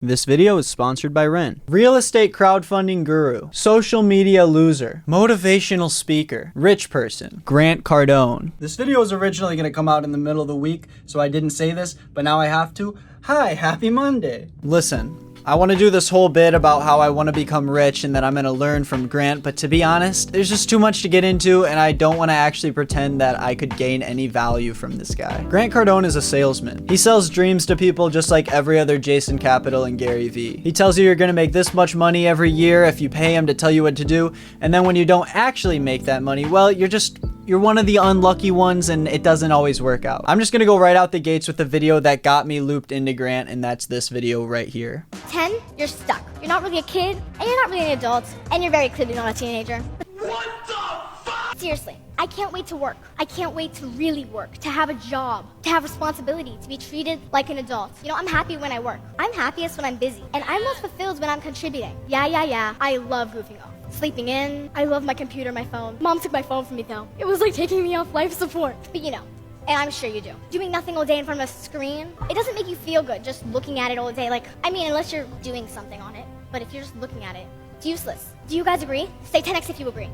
This video is sponsored by Ren. Real estate crowdfunding guru, social media loser, motivational speaker, rich person, Grant Cardone. This video was originally going to come out in the middle of the week, so I didn't say this, but now I have to. Hi, happy Monday. Listen, I want to do this whole bit about how I want to become rich and that I'm going to learn from Grant, but to be honest, there's just too much to get into and I don't want to actually pretend that I could gain any value from this guy. Grant Cardone is a salesman. He sells dreams to people just like every other Jason Capital and Garyvee. He tells you you're going to make this much money every year if you pay him to tell you what to do, and then when you don't actually make that money, well, you're one of the unlucky ones and it doesn't always work out. I'm just gonna go right out the gates with the video that got me looped into Grant, and that's this video right here. 10, you're stuck. You're not really a kid, and you're not really an adult, and you're very clearly not a teenager. What the fuck? Seriously, I can't wait to work. I can't wait to really work, to have a job, to have responsibility, to be treated like an adult. You know, I'm happy when I work. I'm happiest when I'm busy, and I'm most fulfilled when I'm contributing. Yeah. I love goofing off. Sleeping in. I love my computer, my phone. Mom took my phone from me though. It was like taking me off life support. But you know, and I'm sure you do. Doing nothing all day in front of a screen, it doesn't make you feel good just looking at it all day. Like, I mean, unless you're doing something on it. But if you're just looking at it, it's useless. Do you guys agree? Say 10x if you agree.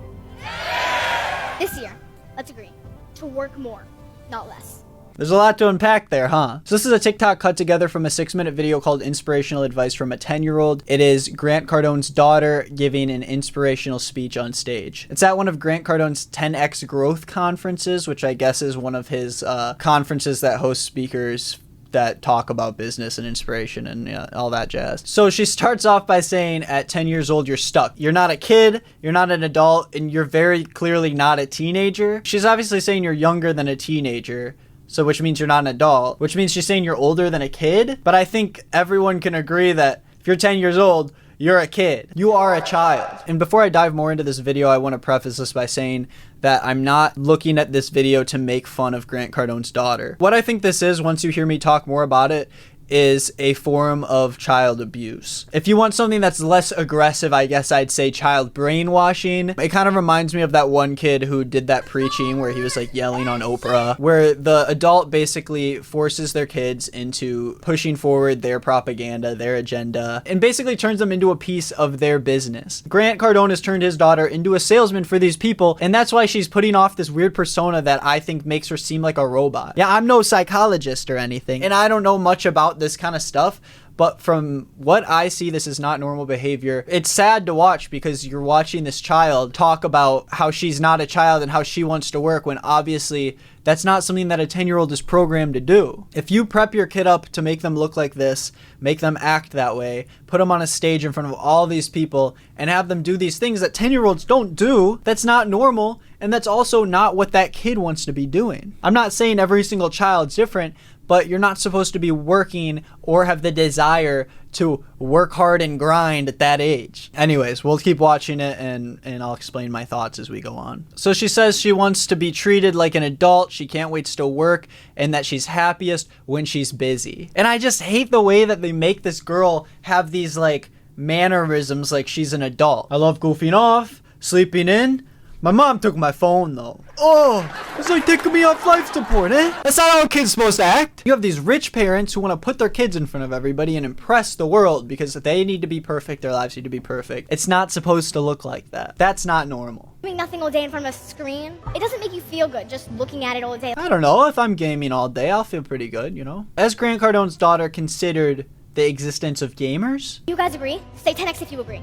This year, let's agree to work more, not less. There's a lot to unpack there, huh? So this is a TikTok cut together from a 6-minute video called Inspirational Advice from a 10-year-old. It is Grant Cardone's daughter giving an inspirational speech on stage. It's at one of Grant Cardone's 10X Growth conferences, which I guess is one of his conferences that hosts speakers that talk about business and inspiration and all that jazz. So she starts off by saying, at 10 years old, you're stuck. You're not a kid, you're not an adult, and you're very clearly not a teenager. She's obviously saying you're younger than a teenager. So which means you're not an adult, which means she's saying you're older than a kid. But I think everyone can agree that if you're 10 years old, you're a kid. You are a child. And before I dive more into this video, I want to preface this by saying that I'm not looking at this video to make fun of Grant Cardone's daughter. What I think this is, once you hear me talk more about it, is a form of child abuse. If you want something that's less aggressive, I guess I'd say child brainwashing. It kind of reminds me of that one kid who did that preaching where he was like yelling on Oprah, where the adult basically forces their kids into pushing forward their propaganda, their agenda, and basically turns them into a piece of their business. Grant Cardone has turned his daughter into a salesman for these people, and that's why she's putting off this weird persona that I think makes her seem like a robot. Yeah, I'm no psychologist or anything, and I don't know much about this kind of stuff, but from what I see, this is not normal behavior. It's sad to watch because you're watching this child talk about how she's not a child and how she wants to work when obviously that's not something that a 10-year-old is programmed to do. If you prep your kid up to make them look like this, make them act that way, put them on a stage in front of all these people and have them do these things that 10-year-olds don't do, that's not normal, and that's also not what that kid wants to be doing. I'm not saying every single child's different, but you're not supposed to be working or have the desire to work hard and grind at that age. Anyways, we'll keep watching it and I'll explain my thoughts as we go on. So she says she wants to be treated like an adult, she can't wait to work, and that she's happiest when she's busy. And I just hate the way that they make this girl have these like mannerisms like she's an adult. I love goofing off, sleeping in. My mom took my phone though. Oh, it's like taking me off life support, eh? That's not how a kid's supposed to act. You have these rich parents who want to put their kids in front of everybody and impress the world because they need to be perfect, their lives need to be perfect. It's not supposed to look like that. That's not normal. Doing nothing all day in front of a screen, it doesn't make you feel good just looking at it all day. I don't know, if I'm gaming all day, I'll feel pretty good, you know? As Grant Cardone's daughter considered the existence of gamers? You guys agree? Say 10x if you agree.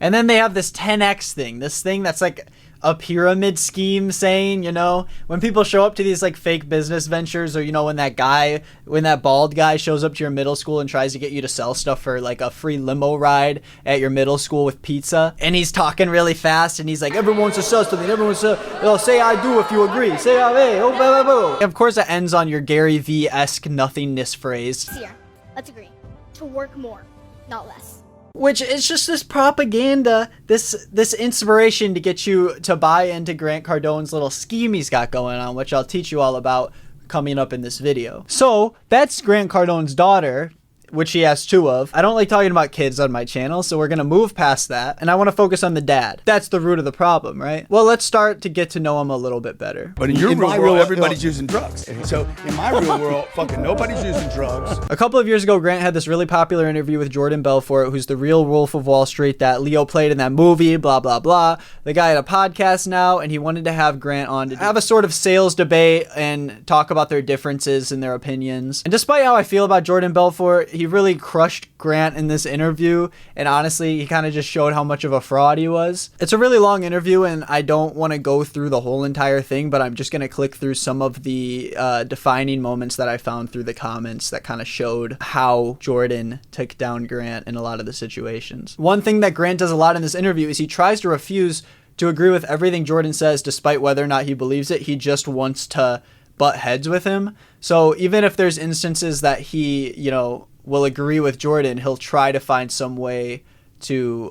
And then they have this 10x thing, this thing that's like a pyramid scheme saying, you know, when people show up to these like fake business ventures, or, you know, when that bald guy shows up to your middle school and tries to get you to sell stuff for like a free limo ride at your middle school with pizza, and he's talking really fast and he's like, everyone's to sell something, everyone's to, say I do if you agree, say I may, oh, blah, blah, blah. Of course it ends on your Gary V-esque nothingness phrase. Here, let's agree to work more, not less. Which is just this propaganda, this inspiration to get you to buy into Grant Cardone's little scheme he's got going on, which I'll teach you all about coming up in this video. So that's Grant Cardone's daughter which he has 2 of. I don't like talking about kids on my channel, so we're gonna move past that, and I want to focus on the dad. That's the root of the problem, right? Well, let's start to get to know him a little bit better. But in your real world, everybody's using drugs. So in my real world, fucking nobody's using drugs. A couple of years ago, Grant had this really popular interview with Jordan Belfort, who's the real Wolf of Wall Street that Leo played in that movie, blah, blah, blah. The guy had a podcast now, and he wanted to have Grant on to have a sort of sales debate and talk about their differences and their opinions. And despite how I feel about Jordan Belfort, he really crushed Grant in this interview, and honestly, he kind of just showed how much of a fraud he was. It's a really long interview, and I don't want to go through the whole entire thing, but I'm just going to click through some of the defining moments that I found through the comments that kind of showed how Jordan took down Grant in a lot of the situations. One thing that Grant does a lot in this interview is he tries to refuse to agree with everything Jordan says, despite whether or not he believes it. He just wants to butt heads with him. So even if there's instances that he, you know, will agree with Jordan, he'll try to find some way to,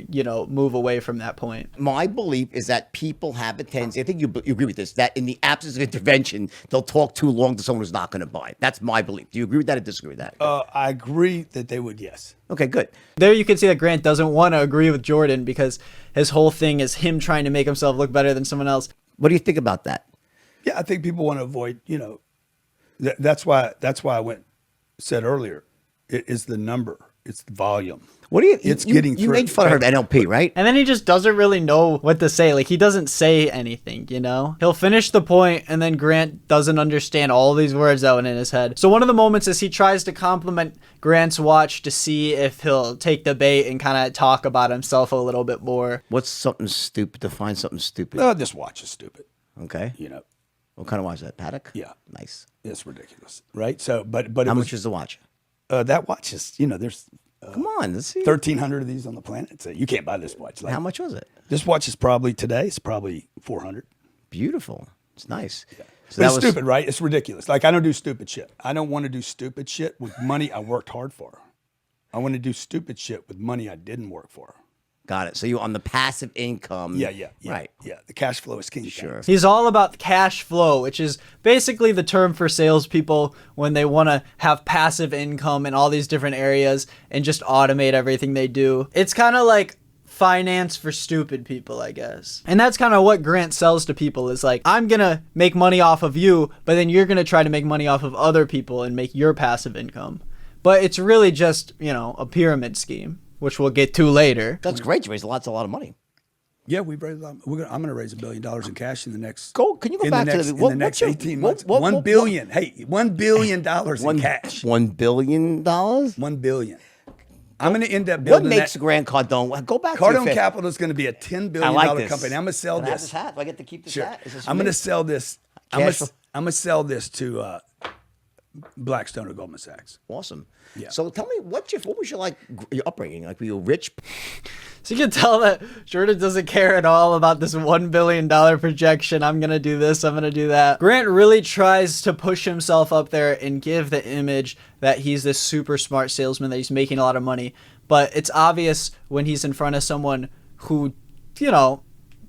you know, move away from that point. My belief is that people have a tendency, I think you agree with this, that in the absence of intervention, they'll talk too long to someone who's not going to buy. That's my belief. Do you agree with that or disagree with that? I agree that they would, yes. Okay, good. There you can see that Grant doesn't want to agree with Jordan because his whole thing is him trying to make himself look better than someone else. What do you think about that? Yeah, I think people want to avoid, you know, that's why I said earlier, it is the number, it's the volume. What do you? It's getting through. You made fun of her at NLP, right? And then he just doesn't really know what to say. Like, he doesn't say anything, you know? He'll finish the point, and then Grant doesn't understand all these words out in his head. So one of the moments is he tries to compliment Grant's watch to see if he'll take the bait and kind of talk about himself a little bit more. What's something stupid? Define something stupid. No, this watch is stupid. Okay. You know. What kind of watch is that? Patek? Yeah. Nice. It's ridiculous, right? So, but how much is the watch? That watch is, you know, there's come on, let's see. 1,300 of these on the planet. So you can't buy this watch. Like, how much was it? This watch is probably today. It's probably 400. Beautiful. It's nice. Yeah. So But it's stupid, right? It's ridiculous. Like, I don't do stupid shit. I don't want to do stupid shit with money I worked hard for. I want to do stupid shit with money I didn't work for. Got it. So you on the passive income. Yeah. Right. Yeah. The cash flow is king. Sure. He's all about cash flow, which is basically the term for salespeople when they want to have passive income in all these different areas and just automate everything they do. It's kind of like finance for stupid people, I guess. And that's kind of what Grant sells to people is like, I'm going to make money off of you, but then you're going to try to make money off of other people and make your passive income. But it's really just, you know, a pyramid scheme, which we'll get to later. That's great. You raised a lot of money. Yeah, we've raised a lot. I'm going to raise $1 billion in cash in the next. Can you go back in the next 18 months? $1 billion. Hey, $1 billion in cash. $1 billion? $1 billion. I'm going to end up What building makes Grant Cardone? Go back to Cardone Capital is going to be a $10 billion company. I'm going to sell Can I have this. this hat? Do I get to keep this Sure. hat? Is this I'm going to me? sell this. I'm going to sell this to Blackstone or Goldman Sachs. Awesome. Yeah. So tell me, what was your your upbringing? Like, were you rich? So you can tell that Jordan doesn't care at all about this $1 billion projection. I'm going to do this, I'm going to do that. Grant really tries to push himself up there and give the image that he's this super smart salesman, that he's making a lot of money. But it's obvious when he's in front of someone who, you know,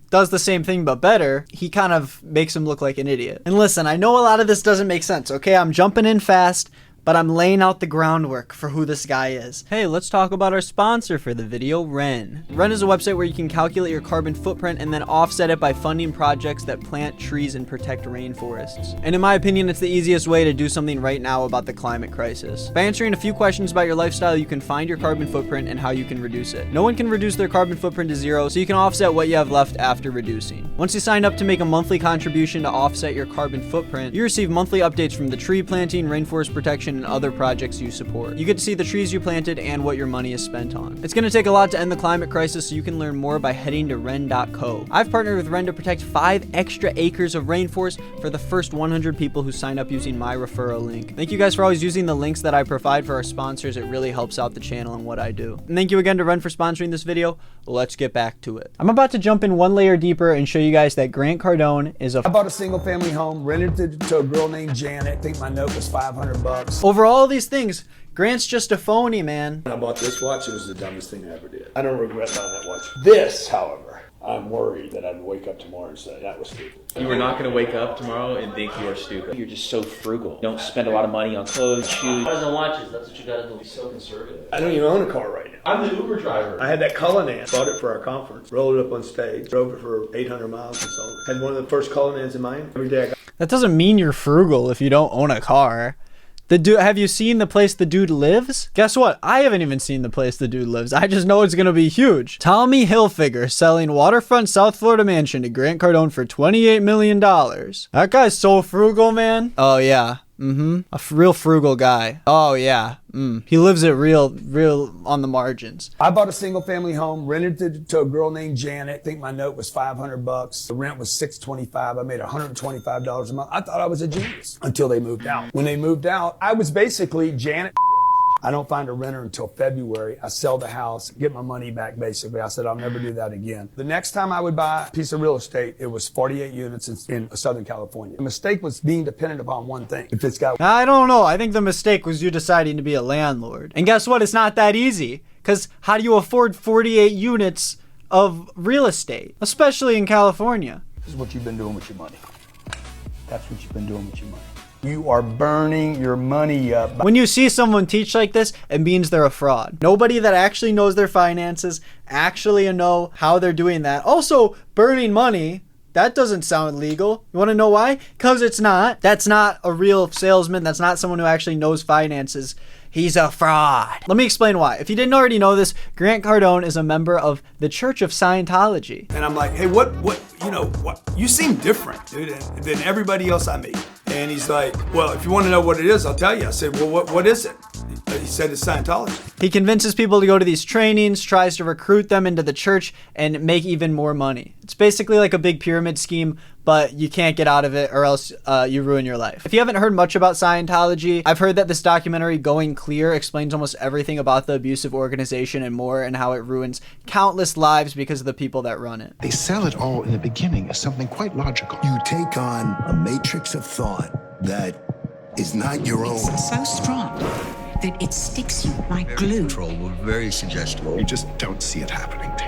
does the same thing but better, he kind of makes him look like an idiot. And listen, I know a lot of this doesn't make sense, okay? I'm jumping in fast, but I'm laying out the groundwork for who this guy is. Hey, let's talk about our sponsor for the video, Ren. Ren is a website where you can calculate your carbon footprint and then offset it by funding projects that plant trees and protect rainforests. And in my opinion, it's the easiest way to do something right now about the climate crisis. By answering a few questions about your lifestyle, you can find your carbon footprint and how you can reduce it. No one can reduce their carbon footprint to zero, so you can offset what you have left after reducing. Once you sign up to make a monthly contribution to offset your carbon footprint, you receive monthly updates from the tree planting, rainforest protection, and other projects you support. You get to see the trees you planted and what your money is spent on. It's going to take a lot to end the climate crisis, so you can learn more by heading to ren.co. I've partnered with Ren to protect 5 extra acres of rainforest for the first 100 people who sign up using my referral link. Thank you guys for always using the links that I provide for our sponsors. It really helps out the channel and what I do. And thank you again to Ren for sponsoring this video. Let's get back to it. I'm about to jump in one layer deeper and show you guys that Grant Cardone is a I bought a single family home, rented it to a girl named Janet. I think my note was $500. Over all these things, Grant's just a phony, man. When I bought this watch, it was the dumbest thing I ever did. I don't regret buying that watch. This, however, I'm worried that I'd wake up tomorrow and say, that was stupid. You are not going to wake up tomorrow and think you are stupid. You're just so frugal. You don't spend a lot of money on clothes, shoes. Cars and watches, that's what you gotta do. Be so conservative. I don't even own a car right now. I'm the Uber driver. I had that Cullinan, bought it for our conference, rolled it up on stage, drove it for 800 miles and sold it. Had one of the first Cullinans in Miami. Every day I got. That doesn't mean you're frugal if you don't own a car. The dude, have you seen the place the dude lives? Guess what? I haven't even seen the place the dude lives. I just know it's gonna be huge. Tommy Hilfiger selling waterfront South Florida mansion to Grant Cardone for $28 million. That guy's so frugal, man. Oh yeah. A real frugal guy. Oh yeah. He lives it real on the margins. I bought a single family home, rented it to a girl named Janet. I think my note was $500. The rent was $625. I made $125 a month. I thought I was a genius until they moved out. When they moved out, I was basically Janet. I don't find a renter until February. I sell the house, get my money back, basically. I said, I'll never do that again. The next time I would buy a piece of real estate, it was 48 units in Southern California. The mistake was being dependent upon one thing. If it's got... I don't know. I think the mistake was you deciding to be a landlord. And guess what? It's not that easy. Because how do you afford 48 units of real estate, especially in California? This is what you've been doing with your money. That's what you've been doing with your money. You are burning your money up. When you see someone teach like this, it means they're a fraud. Nobody that actually knows their finances, actually know how they're doing that. Also, burning money, that doesn't sound legal. You want to know why? Because it's not. That's not a real salesman. That's not someone who actually knows finances. He's a fraud. Let me explain why. If you didn't already know this, Grant Cardone is a member of the Church of Scientology. And I'm like, hey, what, you seem different, dude, than everybody else I meet. And he's like, well, if you want to know what it is, I'll tell you. I said, well, what is it? He said it's Scientology. He convinces people to go to these trainings, tries to recruit them into the church, and make even more money. It's basically like a big pyramid scheme, but you can't get out of it or else you ruin your life. If you haven't heard much about Scientology, I've heard that this documentary, Going Clear, explains almost everything about the abusive organization and more, and how it ruins countless lives because of the people that run it. They sell it all in the beginning as something quite logical. You take on a matrix of thought that is not your own. It's so strong that it sticks you like glue. Very suggestible. You just don't see it happening to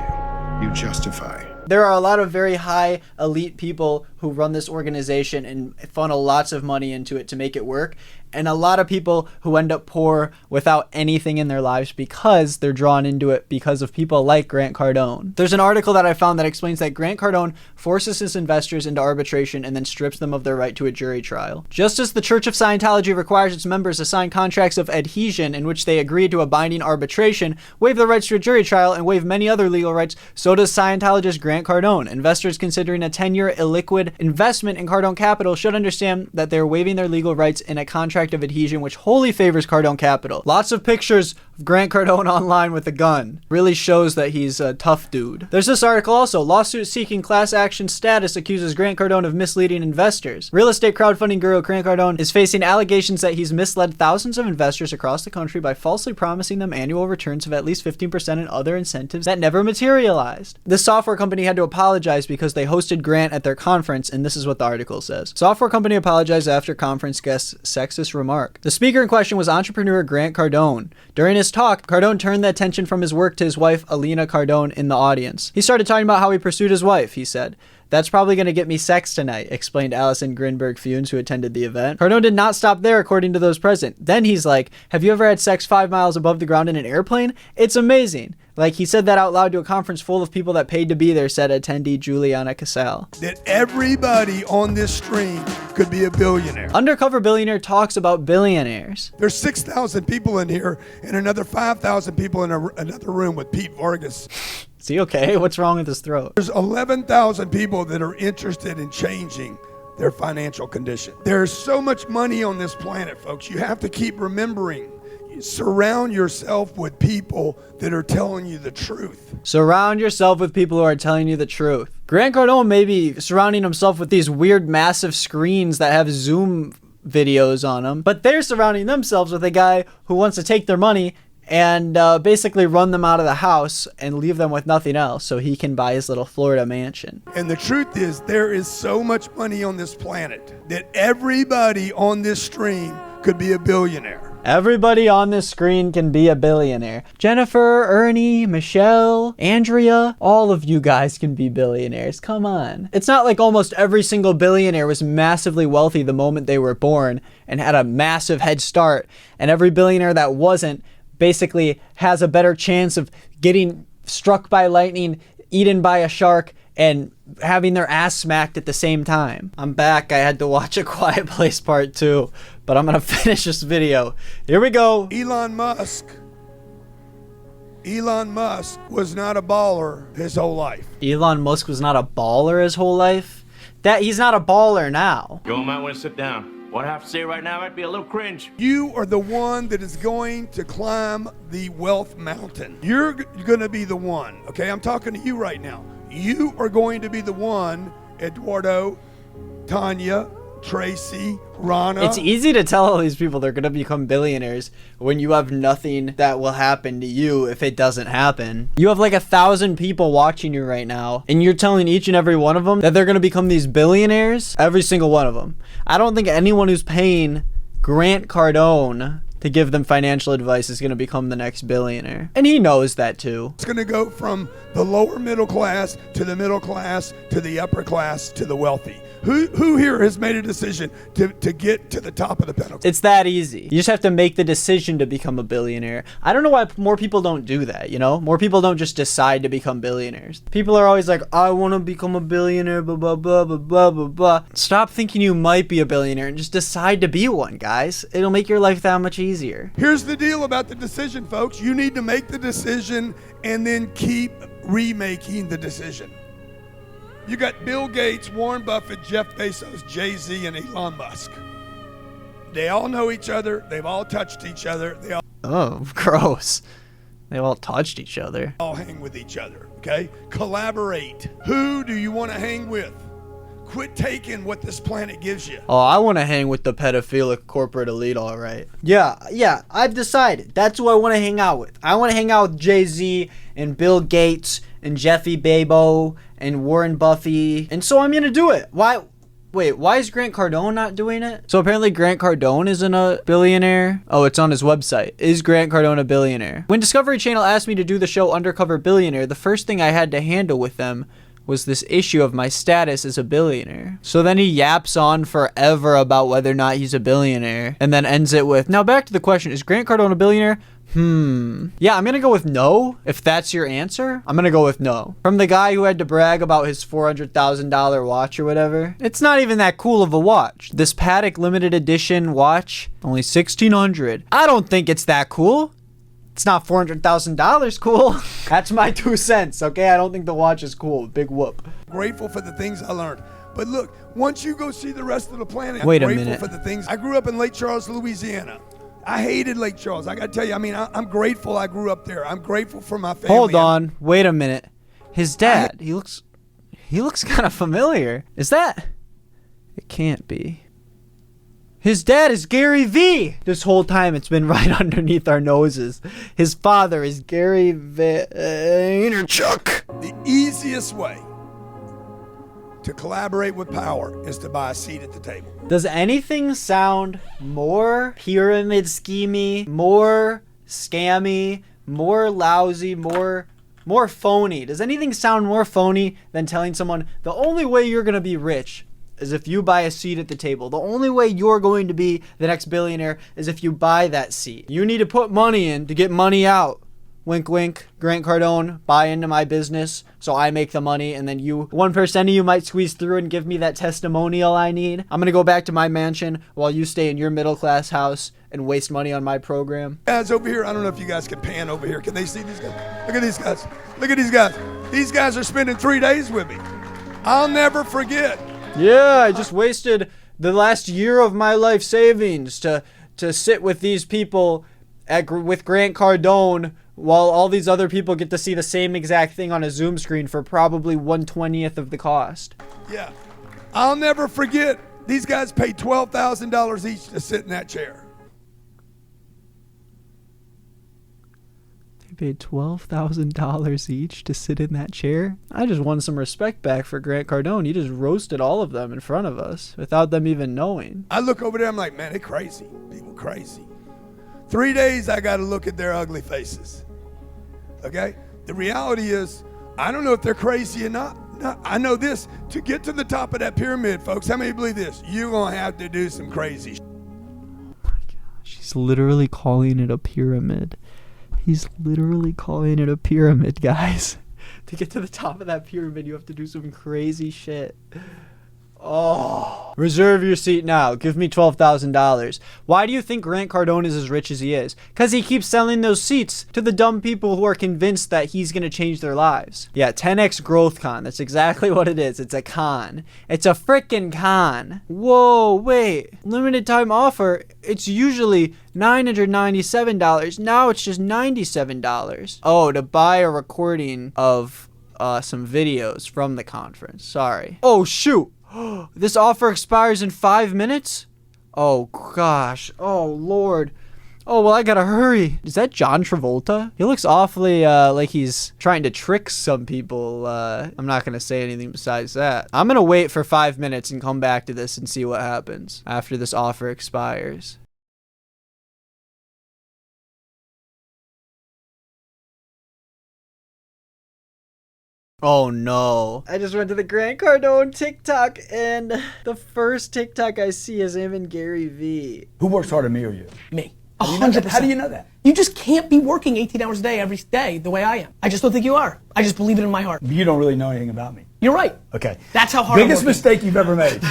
you. You justify. There are a lot of very high elite people who run this organization and funnel lots of money into it to make it work. And a lot of people who end up poor without anything in their lives because they're drawn into it because of people like Grant Cardone. There's an article that I found that explains that Grant Cardone forces his investors into arbitration and then strips them of their right to a jury trial. Just as the Church of Scientology requires its members to sign contracts of adhesion in which they agree to a binding arbitration, waive their rights to a jury trial, and waive many other legal rights, so does Scientologist Grant Cardone. Investors considering a 10-year illiquid investment in Cardone Capital should understand that they're waiving their legal rights in a contract of adhesion which wholly favors Cardone Capital. Lots of pictures of Grant Cardone online with a gun. Really shows that he's a tough dude. There's this article also. Lawsuit seeking class action status accuses Grant Cardone of misleading investors. Real estate crowdfunding guru Grant Cardone is facing allegations that he's misled thousands of investors across the country by falsely promising them annual returns of at least 15% and other incentives that never materialized. This software company had to apologize because they hosted Grant at their conference, and this is what the article says. Software company apologized after conference guest's sexist remark. The speaker in question was entrepreneur Grant Cardone. During his talk, Cardone turned the attention from his work to his wife, Alina Cardone, in the audience. He started talking about how he pursued his wife, he said. That's probably going to get me sex tonight, explained Allison Grinberg-Funes, who attended the event. Cardone did not stop there, according to those present. Then he's like, have you ever had sex 5 miles above the ground in an airplane? It's amazing. Like, he said that out loud to a conference full of people that paid to be there, said attendee Juliana Casal. That everybody on this stream could be a billionaire. Undercover Billionaire talks about billionaires. There's 6,000 people in here and another 5,000 people in another room with Pete Vargas. Is he okay? What's wrong with his throat? There's 11,000 people that are interested in changing their financial condition. There's so much money on this planet, folks. You have to keep remembering. Surround yourself with people that are telling you the truth. Surround yourself with people who are telling you the truth. Grant Cardone may be surrounding himself with these weird massive screens that have Zoom videos on them, but they're surrounding themselves with a guy who wants to take their money and basically run them out of the house and leave them with nothing else so he can buy his little Florida mansion. And the truth is, there is so much money on this planet that everybody on this stream could be a billionaire. Everybody on this screen can be a billionaire. Jennifer, Ernie, Michelle, Andrea, all of you guys can be billionaires. Come on. It's not like almost every single billionaire was massively wealthy the moment they were born and had a massive head start. And every billionaire that wasn't basically has a better chance of getting struck by lightning, eaten by a shark, and having their ass smacked at the same time. I'm back. I had to watch A Quiet Place Part 2, but I'm gonna finish this video. Here we go. Elon Musk was not a baller his whole life. Elon Musk was not a baller his whole life? That he's not a baller now. You might want to sit down. What I have to say right now might be a little cringe. You are the one that is going to climb the wealth mountain. You're going to be the one, okay? I'm talking to you right now. You are going to be the one, Eduardo, Tanya, Tracy, Rana. It's easy to tell all these people they're going to become billionaires when you have nothing that will happen to you if it doesn't happen. You have like 1,000 people watching you right now, and you're telling each and every one of them that they're going to become these billionaires? Every single one of them. I don't think anyone who's paying Grant Cardone to give them financial advice is going to become the next billionaire. And he knows that too. It's going to go from the lower middle class to the middle class to the upper class to the wealthy. Who here has made a decision to get to the top of the pinnacle? It's that easy. You just have to make the decision to become a billionaire. I don't know why more people don't do that, you know? More people don't just decide to become billionaires. People are always like, I want to become a billionaire, blah, blah, blah, blah, blah, blah, blah. Stop thinking you might be a billionaire and just decide to be one, guys. It'll make your life that much easier. Here's the deal about the decision, folks. You need to make the decision and then keep remaking the decision. You got Bill Gates, Warren Buffett, Jeff Bezos, Jay-Z, and Elon Musk. They all know each other. They've all touched each other. They Oh, gross. They all touched each other. all hang with each other, okay? Collaborate. Who do you want to hang with? Quit taking what this planet gives you. Oh, I want to hang with the pedophilic corporate elite, all right. Yeah, I've decided. That's who I want to hang out with. I want to hang out with Jay-Z and Bill Gates and Jeffy Babo and Warren Buffy. And so I'm going to do it. Why is Grant Cardone not doing it? So apparently Grant Cardone isn't a billionaire. Oh, it's on his website. Is Grant Cardone a billionaire? When Discovery Channel asked me to do the show Undercover Billionaire, the first thing I had to handle with them was this issue of my status as a billionaire. So then he yaps on forever about whether or not he's a billionaire and then ends it with, now back to the question, is Grant Cardone a billionaire? Yeah, I'm gonna go with no. If that's your answer, I'm gonna go with no. From the guy who had to brag about his $400,000 watch or whatever. It's not even that cool of a watch. This Patek limited edition watch, only $1,600. I don't think it's that cool. It's not $400,000 cool. That's my 2 cents, okay? I don't think the watch is cool. Big whoop. Grateful for the things I learned. But look, once you go see the rest of the planet, Wait a I'm grateful minute. for the things. I grew up in Lake Charles, Louisiana. I hated Lake Charles. I got to tell you, I mean, I'm grateful I grew up there. I'm grateful for my family. Hold on. Wait a minute. His dad, he looks kind of familiar. Is that? It can't be. His dad is Garyvee. This whole time it's been right underneath our noses. His father is Gary Vaynerchuk. The easiest way to collaborate with power is to buy a seat at the table. Does anything sound more pyramid schemy, more scammy, more lousy, more phony? Does anything sound more phony than telling someone the only way you're going to be rich is if you buy a seat at the table? The only way you're going to be the next billionaire is if you buy that seat. You need to put money in to get money out. Wink, wink. Grant Cardone, buy into my business so I make the money, and then you, 1% of you might squeeze through and give me that testimonial I need. I'm going to go back to my mansion while you stay in your middle-class house and waste money on my program. Guys over here, I don't know if you guys can pan over here. Can they see these guys? Look at these guys. Look at these guys. These guys are spending 3 days with me. I'll never forget. Yeah, I just wasted the last year of my life savings to sit with these people with Grant Cardone while all these other people get to see the same exact thing on a Zoom screen for probably 1/20th of the cost. Yeah. I'll never forget. These guys paid $12,000 each to sit in that chair. They paid $12,000 each to sit in that chair? I just won some respect back for Grant Cardone. He just roasted all of them in front of us without them even knowing. I look over there, I'm like, man, they crazy. People crazy. 3 days I got to look at their ugly faces. Okay? The reality is, I don't know if they're crazy or not. No, I know this. To get to the top of that pyramid, folks, how many believe this? You're going to have to do some crazy shit. He's literally calling it a pyramid. He's literally calling it a pyramid, guys. To get to the top of that pyramid, you have to do some crazy shit. Oh. Reserve your seat now. Give me $12,000. Why do you think Grant Cardone is as rich as he is? Because he keeps selling those seats to the dumb people who are convinced that he's going to change their lives. Yeah, 10x growth con. That's exactly what it is. It's a con. It's a freaking con. Whoa, wait. Limited time offer. It's usually $997. Now it's just $97. Oh, to buy a recording of some videos from the conference. Sorry. Oh, shoot. This offer expires in 5 minutes? Oh, gosh. Oh, Lord. Oh, well, I gotta hurry. Is that John Travolta? He looks awfully like he's trying to trick some people. I'm not gonna say anything besides that. I'm gonna wait for 5 minutes and come back to this and see what happens after this offer expires. Oh no. I just went to the Grant Cardone TikTok and the first TikTok I see is him and Garyvee. Who works harder, me or you? Me. How do you know that? How do you know that? You just can't be working 18 hours a day every day the way I am. I just don't think you are. I just believe it in my heart. You don't really know anything about me. You're right. Okay. That's how hard I'm Biggest working. mistake you've ever made.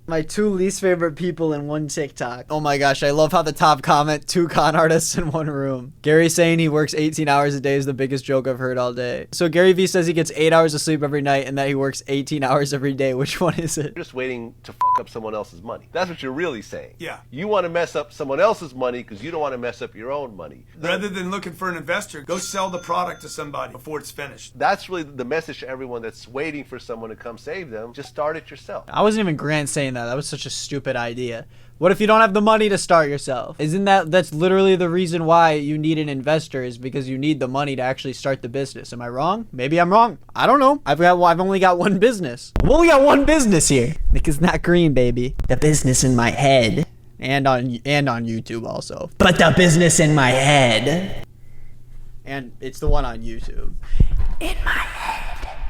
My two least favorite people in one TikTok. Oh my gosh, I love how the top comment, 2 con artists in one room. Gary saying he works 18 hours a day is the biggest joke I've heard all day. So Garyvee says he gets 8 hours of sleep every night and that he works 18 hours every day. Which one is it? You're just waiting to fuck up someone else's money. That's what you're really saying. Yeah. You want to mess up someone else's money because you don't want to mess up your own money. Rather than looking for an investor, go sell the product to somebody before it's finished. That's really the message to everyone that's waiting for someone to come save them. Just start it yourself. I wasn't even Grant saying that. That was such a stupid idea. What if you don't have the money to start yourself? That's literally the reason why you need an investor, is because you need the money to actually start the business. Am I wrong? Maybe I'm wrong. I don't know. I've only got one business. I've only got one business here. Nick is not green, baby. The business in my head. And on YouTube also. But the business in my head. And it's the one on YouTube. In my head.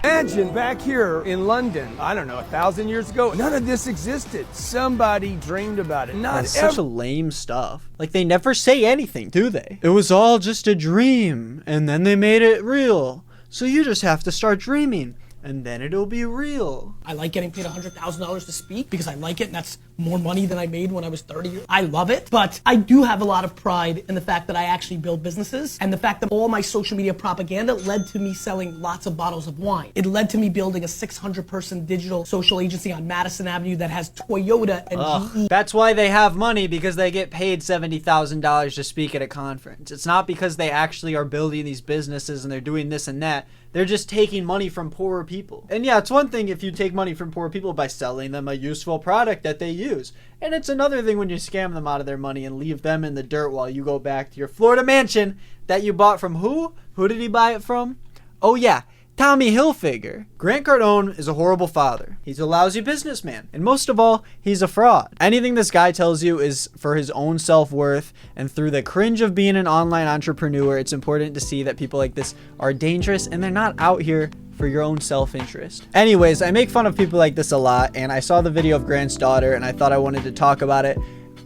Imagine back here in London, I don't know, 1,000 years ago, none of this existed. Somebody dreamed about it. That's such a lame stuff. Like, they never say anything, do they? It was all just a dream, and then they made it real. So you just have to start dreaming, and then it'll be real. I like getting paid $100,000 to speak because I like it, and that's more money than I made when I was 30. I love it, but I do have a lot of pride in the fact that I actually build businesses, and the fact that all my social media propaganda led to me selling lots of bottles of wine. It led to me building a 600-person digital social agency on Madison Avenue that has Toyota and GE. That's why they have money, because they get paid $70,000 to speak at a conference. It's not because they actually are building these businesses and they're doing this and that. They're just taking money from poorer people. And yeah, it's one thing if you take money from poor people by selling them a useful product that they use. And it's another thing when you scam them out of their money and leave them in the dirt while you go back to your Florida mansion that you bought from who? Who did he buy it from? Oh yeah, Tommy Hilfiger. Grant Cardone is a horrible father. He's a lousy businessman. And most of all, he's a fraud. Anything this guy tells you is for his own self-worth, and through the cringe of being an online entrepreneur, it's important to see that people like this are dangerous and they're not out here for your own self-interest. Anyways, I make fun of people like this a lot, and I saw the video of Grant's daughter and I thought I wanted to talk about it.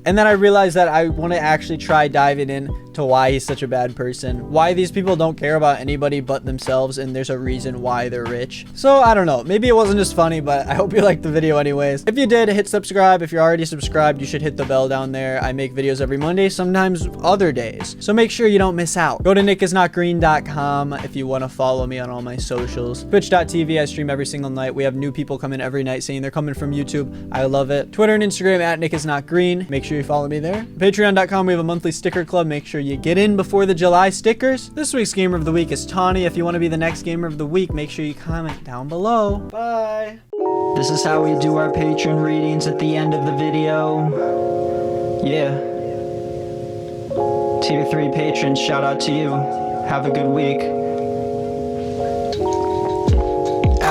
And then I realized that I want to actually try diving in to why he's such a bad person, why these people don't care about anybody but themselves, and there's a reason why they're rich. So I don't know, maybe it wasn't as funny, but I hope you liked the video anyways. If you did, hit subscribe. If you're already subscribed, you should hit the bell down there. I make videos every Monday, sometimes other days, so make sure you don't miss out. Go to nickisnotgreen.com if you want to follow me on all my socials. Twitch.tv, I stream every single night. We have new people come in every night saying they're coming from YouTube. I love it. Twitter and Instagram at nickisnotgreen. Make sure you follow me there. Patreon.com, we have a monthly sticker club. Make sure you get in before the July stickers. This week's Gamer of the Week is Tawny. If you want to be the next Gamer of the Week, make sure you comment down below. Bye. This is how we do our patron readings at the end of the video. Yeah. Tier 3 patrons, shout out to you. Have a good week.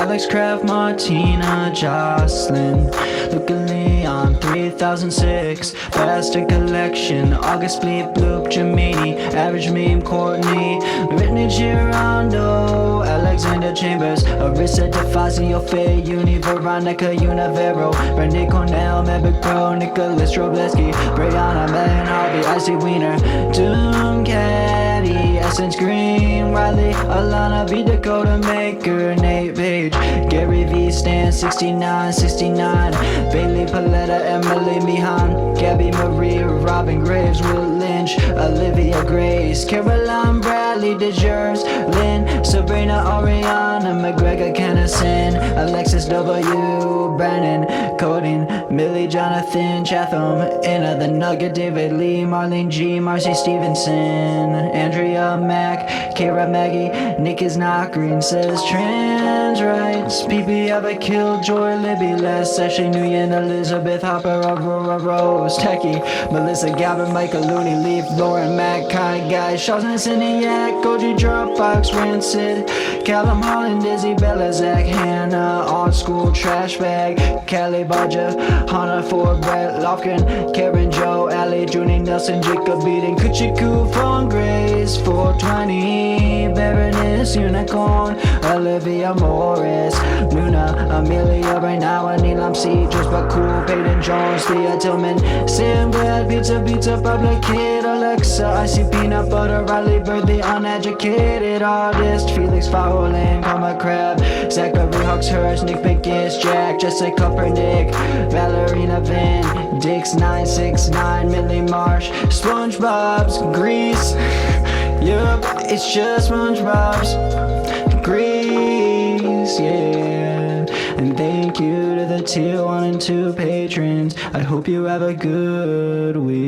Alex Kraft, Martina, Jocelyn, Luca Leon, 3006, Bastard Collection, August Bleep, Bloop, Jamini, Average Meme, Courtney, Whitney Girondo, Alexander Chambers, Arissa DeFazio, Faye, Uni, Veronica, Univero, Randy Cornell, Mebik Pro, Nicholas Robleski, Brianna, Megan Harvey, Icy Wiener, Doom Caddy, Essence Green, Riley, Alana, V Dakota Maker, Nate Page, Gary V Stan, 69, Bailey Paletta, Emily Mihan, Gabby Marie, Robin Graves, Will Lynch, Olivia Grace, Caroline Bradley, DeJers, Lynn, Sabrina Oriana, McGregor Kennison, Alexis W, Brandon, Coding, Millie Jonathan, Chatham, Anna the Nugget, David Lee, Marlene G, Marcy Stevenson, Andrea Mack, Kira Maggie, Nick is not green, says trans rights, PP ever killed Joy, Libby Les, Ashley Nguyen, Elizabeth Hopper, Aurora Rose, Techie, Melissa Gavin, Michael Looney, Leaf, Lauren Mack, Kai Guy, Shawson Cyniac, Koji Dropbox, Rancid, Callum Holland, Izzy Bella, Zach Hannah, Art School, Trash Bag, Callie Bodger, Hannah Ford, Brett Lofgren, Karen Joe, Ali, Junie Nelson, Jacob Beating, Kuchiku, Phone Grace, 420, Baroness, Unicorn, Olivia Morris, Luna, Amelia, right now, Neelam C, Just But Cool, Peyton Jones, Thea Tillman, Sam Brad, Pizza, Public Kid, Alexa, Icy Peanut Butter, Riley Bird, the uneducated artist, Felix Fowling, Karma Crab, Zachary Hawks, Hurst, Nick Pickus, Jack, Jessica Coppernick, Valerina Vin, Dix 969, Millie Marsh, SpongeBob's Grease. Yup, it's just SpongeBob's Grease, yeah. And thank you to the tier 1 and 2 patrons. I hope you have a good week.